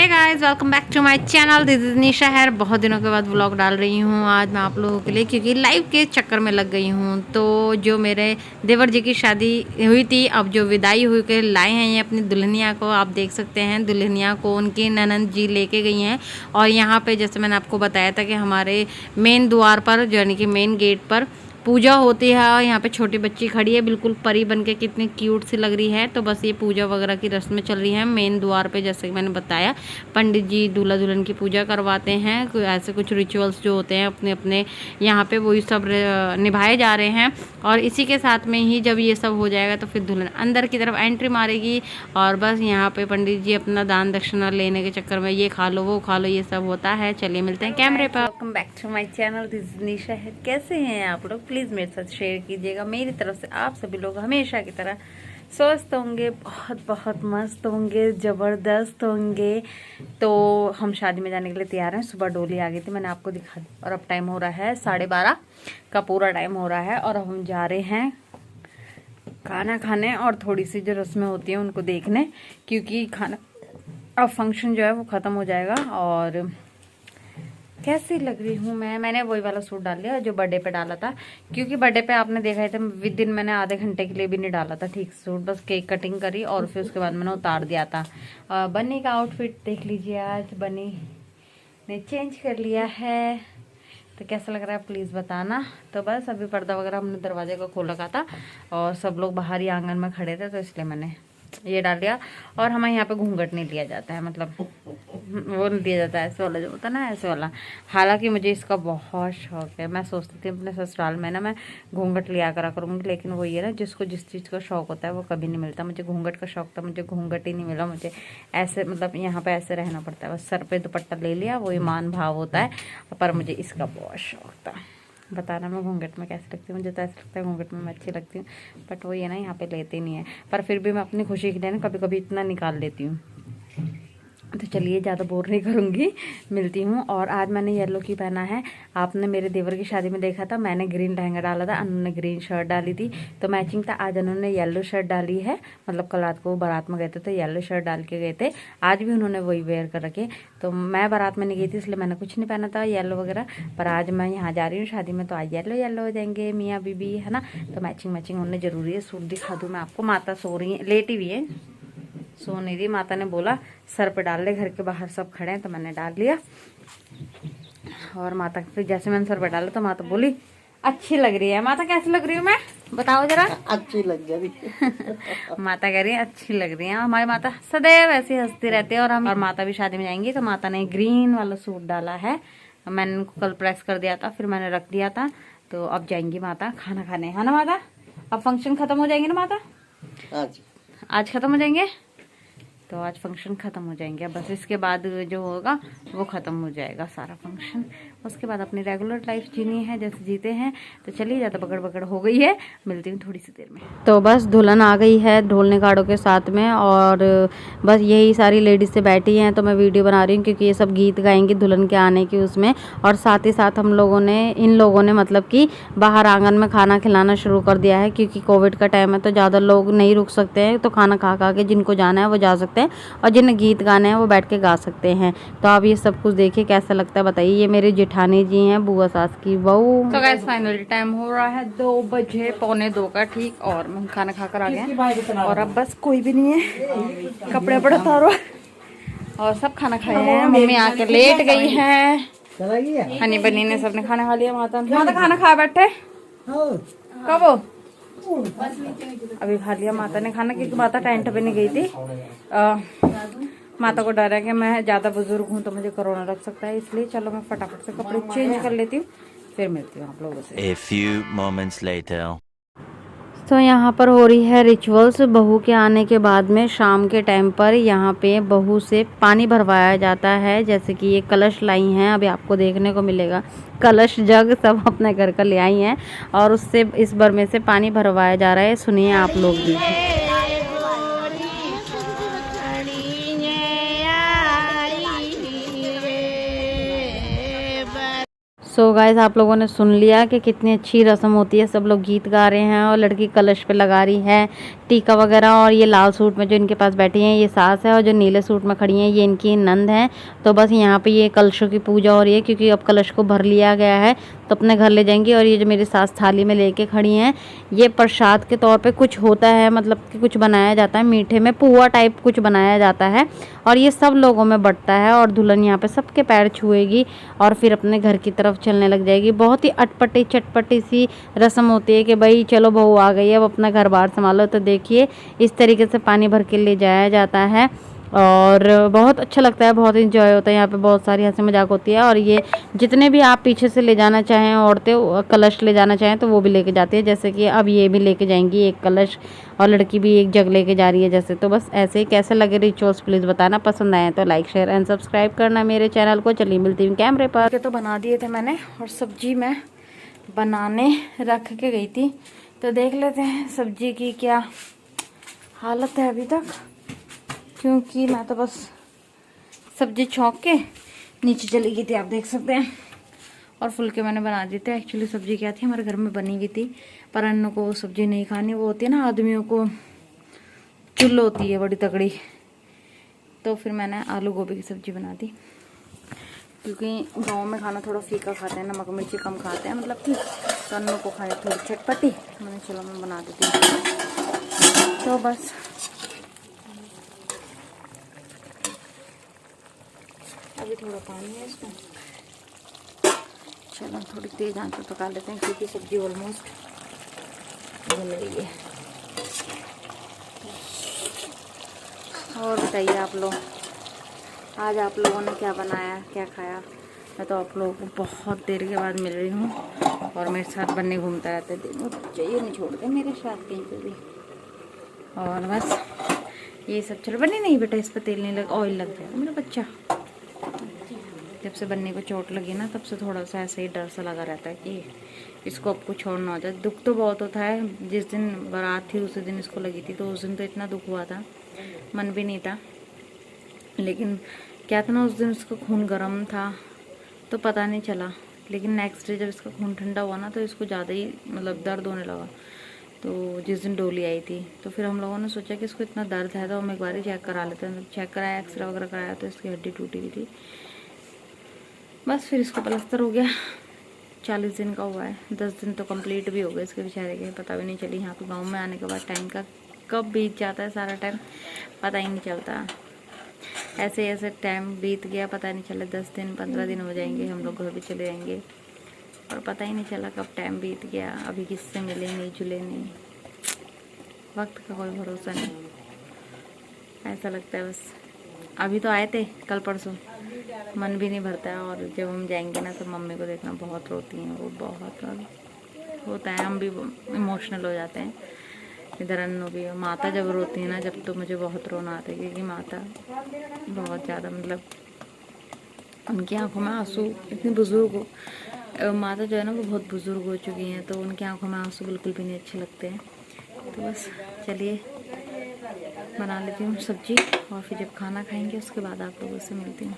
Hey guys, welcome back to my channel. This is Nisha है। बहुत दिनों के बाद व्लॉग डाल रही हूँ आज मैं आप लोगों के लिए, क्योंकि लाइव के चक्कर में लग गई हूँ। तो जो मेरे देवर जी की शादी हुई थी, अब जो विदाई हुई के लाए हैं ये अपनी दुल्हनिया को, आप देख सकते हैं दुल्हनिया को उनकी ननंद जी लेके गई हैं। और यहाँ पे जैसे मैंने आपको बताया था कि हमारे मेन द्वार पर, यानी कि मेन गेट पर पूजा होती है। और यहाँ पे छोटी बच्ची खड़ी है, बिल्कुल परी बन के, कितनी क्यूट सी लग रही है। तो बस ये पूजा वगैरह की रस्में चल रही हैं मेन द्वार पे। जैसे कि मैंने बताया, पंडित जी दूल्हा दुल्हन की पूजा करवाते हैं। ऐसे कुछ रिचुअल्स जो होते हैं अपने अपने यहाँ पे, वही सब निभाए जा रहे हैं। और इसी के साथ में ही जब ये सब हो जाएगा तो फिर दुल्हन अंदर की तरफ एंट्री मारेगी। और बस यहाँ पे पंडित जी अपना दान दक्षिणा लेने के चक्कर में ये खा लो वो खा लो, ये सब होता है। चलिए मिलते हैं कैमरे पर। Welcome back to my channel, this is Nisha है। कैसे हैं आप लोग? प्लीज़ मेरे साथ शेयर कीजिएगा। मेरी तरफ से आप सभी लोग हमेशा की तरह स्वस्थ होंगे, बहुत बहुत मस्त होंगे, ज़बरदस्त होंगे। तो हम शादी में जाने के लिए तैयार हैं। सुबह डोली आ गई थी, मैंने आपको दिखा दी। और अब टाइम हो रहा है 12:30 का पूरा टाइम हो रहा है। और अब हम जा रहे हैं खाना खाने और थोड़ी सी जो रस्में होती हैं उनको देखने, क्योंकि खाना अब फंक्शन जो है वो ख़त्म हो जाएगा। और कैसी लग रही हूँ मैंने वही वाला सूट डाल लिया जो बर्थडे पे डाला था, क्योंकि बर्थडे पे आपने देखा ही था विद दिन मैंने आधे घंटे के लिए भी नहीं डाला था ठीक सूट। बस केक कटिंग करी और फिर उसके बाद मैंने उतार दिया था। बनी का आउटफिट देख लीजिए, आज बनी ने चेंज कर लिया है। तो कैसा लग रहा है प्लीज़ बताना। तो बस अभी पर्दा वगैरह हमने दरवाजे को खोल रखा था और सब लोग बाहर ही आंगन में खड़े थे, तो इसलिए मैंने ये डाल दिया। और हमारे यहाँ पे घूंघट नहीं लिया जाता है, मतलब वो नहीं दिया जाता है ऐसे वाला जो होता है ना, ऐसे वाला। हालांकि मुझे इसका बहुत शौक है। मैं सोचती थी अपने ससुराल में ना मैं घूंघट लिया करा करूँगी, लेकिन वो ये ना जिसको जिस चीज़ का शौक होता है वो कभी नहीं मिलता। मुझे घूंघट का शौक था, मुझे घूंघट ही नहीं मिला। मुझे ऐसे मतलब यहाँ पे ऐसे रहना पड़ता है, बस सर पे दुपट्टा ले लिया, वही मान भाव होता है। पर मुझे इसका बहुत शौक था। बताना मैं घूंघट में कैसे लगती हूँ। मुझे तो ऐसा लगता है घूंघट में मैं अच्छी लगती हूँ, बट वो ये ना यहाँ पे लेते नहीं है। पर फिर भी मैं अपनी खुशी के लिए ना कभी कभी इतना निकाल लेती हूँ। तो चलिए ज़्यादा बोर नहीं करूँगी, मिलती हूँ। और आज मैंने येलो की पहना है। आपने मेरे देवर की शादी में देखा था, मैंने ग्रीन लहंगा डाला था, उन्होंने ग्रीन शर्ट डाली थी, तो मैचिंग था। आज उन्होंने येलो शर्ट डाली है, मतलब कल रात को बारात में गए थे तो येलो शर्ट डाल के गए थे। आज भी उन्होंने वही वेयर कर रखे। तो मैं बारात में नहीं गई थी इसलिए मैंने कुछ नहीं पहना था येलो वगैरह। पर आज मैं यहाँ जा रही हूँ शादी में, तो आज येलो येलो हो जाएंगे मियाँ बीबी, है ना। तो मैचिंग मैचिंग होने जरूरी है। सूट दिखा दूँ मैं आपको। माता सो रही है, लेटी हुई है, सो नहीं रही। माता ने बोला सर पे डाल ले, घर के बाहर सब खड़े हैं, तो मैंने डाल लिया। और माता फिर जैसे मैंने सर पे डाला तो माता बोली अच्छी लग रही है। माता कैसी लग रही हूँ मैं, बताओ जरा। अच्छी लग रही माता कह रही है अच्छी लग रही है। हमारी माता सदैव ऐसी हंसती रहती है। और माता भी शादी में जाएंगी, तो माता ने ग्रीन वाला सूट डाला है। मैंने उनको कल प्रेस कर दिया था, फिर मैंने रख दिया था। तो अब जाएंगी माता खाना खाने, है ना माता। अब फंक्शन खत्म हो जाएंगे ना माता, आज खत्म हो जाएंगे। तो आज फंक्शन ख़त्म हो जाएंगे। बस इसके बाद जो होगा वो ख़त्म हो जाएगा सारा फंक्शन। उसके बाद अपनी रेगुलर लाइफ जीनी है जैसे जीते हैं। तो चलिए, ज़्यादा पकड़ पकड़ हो गई है, मिलती हूँ थोड़ी सी देर में। तो बस दुल्हन आ गई है ढोल नगाड़ों के साथ में, और बस यही सारी लेडीज से बैठी हैं। तो मैं वीडियो बना रही हूँ क्योंकि ये सब गीत गाएंगी दुल्हन के आने की उसमें। और साथ ही साथ हम लोगों ने, इन लोगों ने मतलब कि बाहर आंगन में खाना खिलाना शुरू कर दिया है, क्योंकि कोविड का टाइम है तो ज़्यादा लोग नहीं रुक सकते हैं। तो खाना खा खा के जिनको जाना है वो जा सकते हैं, और जिन्हें गीत गाने हैं वो बैठ के गा सकते हैं। तो आप ये सब कुछ देखिए कैसा लगता है बताइए। ये मेरी जेठानी जी हैं, बुआ सास की बहू। तो गाइस फाइनली टाइम हो रहा है 2 बजे, 2:45 का ठीक। और हम खाना खाकर आ गए और अब बस कोई भी नहीं है, कपड़े पड़े उतारो और सब खाना खाए हैं। मम्मी आके लेट गई है, हनी बनी ने सबने खाना खा लिया। माता खाना खा बैठे कब हो? अभी खा लिया माता ने खाना, क्योंकि माता टेंट पे नहीं गई थी। माता को डर है कि मैं ज्यादा बुजुर्ग हूँ तो मुझे कोरोना लग सकता है, इसलिए चलो मैं फटाफट से कपड़े चेंज कर लेती हूँ, फिर मिलती हूँ आप लोगों से। A few moments later. तो यहाँ पर हो रही है रिचुअल्स। बहू के आने के बाद में शाम के टाइम पर यहाँ पे बहू से पानी भरवाया जाता है। जैसे कि ये कलश लाई हैं, अभी आपको देखने को मिलेगा कलश जग सब अपने घर का ले आई हैं, और उससे इस बार में से पानी भरवाया जा रहा है। सुनिए आप लोग भी। सो गाइस आप लोगों ने सुन लिया कि कितनी अच्छी रस्म होती है। सब लोग गीत गा रहे हैं और लड़की कलश पे लगा रही है टीका वगैरह। और ये लाल सूट में जो इनके पास बैठी हैं ये सास है, और जो नीले सूट में खड़ी हैं ये इनकी नंद हैं। तो बस यहाँ पे ये कलशों की पूजा हो रही है, क्योंकि अब कलश को भर लिया गया है तो अपने घर ले जाएंगी। और ये जो मेरी सास थाली में लेके खड़ी हैं ये प्रसाद के तौर पे कुछ होता है, मतलब कि कुछ बनाया जाता है मीठे में, पुआ टाइप कुछ बनाया जाता है और ये सब लोगों में बंटता है। और दुल्हन यहाँ पे सबके पैर छुएगी और फिर अपने घर की तरफ चलने लग जाएगी। बहुत ही अटपटी चटपटी सी रस्म होती है कि भाई चलो बहू आ गई है, अब अपना घर बार संभालो। तो देखिए इस तरीके से पानी भर के ले जाया जाता है और बहुत अच्छा लगता है, बहुत इंजॉय होता है। यहाँ पे बहुत सारी हंसी मजाक होती है। और ये जितने भी आप पीछे से ले जाना चाहें, औरतें कलश ले जाना चाहें तो वो भी लेके जाती है। जैसे कि अब ये भी लेके जाएंगी एक कलश और लड़की भी एक जग लेके जा रही है जैसे। तो बस ऐसे ही कैसे लगे रिचुअल्स प्लीज़ बताना, पसंद आए तो लाइक शेयर एंड सब्सक्राइब करना मेरे चैनल को। चलिए मिलती हूँ कैमरे पर। तो बना दिए थे मैंने और सब्जी मैं बनाने रख के गई थी। तो देख लेते हैं सब्जी की क्या हालत है अभी तक, क्योंकि मैं तो बस सब्जी छौंक के नीचे चली गई थी, आप देख सकते हैं। और फुलके मैंने बना दिए थे। एक्चुअली सब्जी क्या थी हमारे घर में बनी हुई थी, पर अन्नों को वो सब्जी नहीं खानी। वो होती है ना आदमियों को चुल्ल होती है बड़ी तगड़ी। तो फिर मैंने आलू गोभी की सब्जी बना दी, क्योंकि गांव में खाना थोड़ा फीका खाते हैं, नमक मिर्ची कम खाते हैं मतलब कि। तो अन्नों को खाए थोड़ी चटपटी, मैंने चलो मैं बना देती हूँ। तो बस अभी थोड़ा पानी है इसमें, चलो थोड़ी तेज आंच पे पका लेते हैं, क्योंकि सब्जी ऑलमोस्ट बन रही है। और बताइए आप लोग, आज आप लोगों ने क्या बनाया, क्या खाया। मैं तो आप लोगों को बहुत देर के बाद मिल रही हूँ और मेरे साथ बन्ने घूमता रहता है, दिन चाहिए नहीं छोड़ते मेरे साथ कहीं पे भी। और बस ये सब चलो। बन्ने नहीं बेटा, इस पर तेल नहीं लग, ऑयल लग जाएगा मेरा बच्चा। जब से बन्ने को चोट लगी ना तब से थोड़ा सा ऐसे ही डर सा लगा रहता है कि इसको अब कुछ छोड़ना हो जाए। दुख तो बहुत होता है। जिस दिन बारात थी उसी दिन इसको लगी थी, तो उस दिन तो इतना दुख हुआ था, मन भी नहीं था। लेकिन क्या था ना, उस दिन इसका खून गर्म था तो पता नहीं चला। लेकिन नेक्स्ट डे जब इसका खून ठंडा हुआ ना तो इसको ज़्यादा ही मतलब दर्द होने लगा। तो जिस दिन डोली आई थी तो फिर हम लोगों ने सोचा कि इसको इतना दर्द है तो हम एक बार ही चेक करा लेते हैं। चेक कराया, एक्सरे वगैरह कराया तो इसकी हड्डी टूटी हुई थी। बस फिर इसको प्लास्टर हो गया। 40 दिन का हुआ है, 10 दिन तो कंप्लीट भी हो गए इसके बेचारे के, पता भी नहीं चली। यहाँ पे गांव में आने के बाद टाइम का कब बीत जाता है, सारा टाइम पता ही नहीं चलता। ऐसे ऐसे टाइम बीत गया, पता नहीं चला। 10 दिन 15 दिन हो जाएंगे, हम लोग घर भी चले जाएंगे और पता ही नहीं चला कब टाइम बीत गया। अभी किससे मिले नहीं, जुले नहीं, वक्त का कोई भरोसा नहीं। ऐसा लगता है बस अभी तो आए थे कल परसों, मन भी नहीं भरता है। और जब हम जाएंगे ना तो मम्मी को देखना, बहुत रोती हैं वो, बहुत होता है। हम भी इमोशनल हो जाते हैं। इधर अन्नू भी, माता जब रोती है ना जब, तो मुझे बहुत रोना आता है, क्योंकि माता बहुत ज़्यादा मतलब उनकी आंखों में आंसू, इतनी बुजुर्ग हो माता जो है ना वो बहुत बुजुर्ग हो चुकी हैं, तो उनकी आंखों में आंसू बिल्कुल भी नहीं अच्छे लगते हैं। तो बस चलिए बना लेती हूँ सब्जी और फिर जब खाना खाएंगे उसके बाद आप लोगों से मिलती हूँ।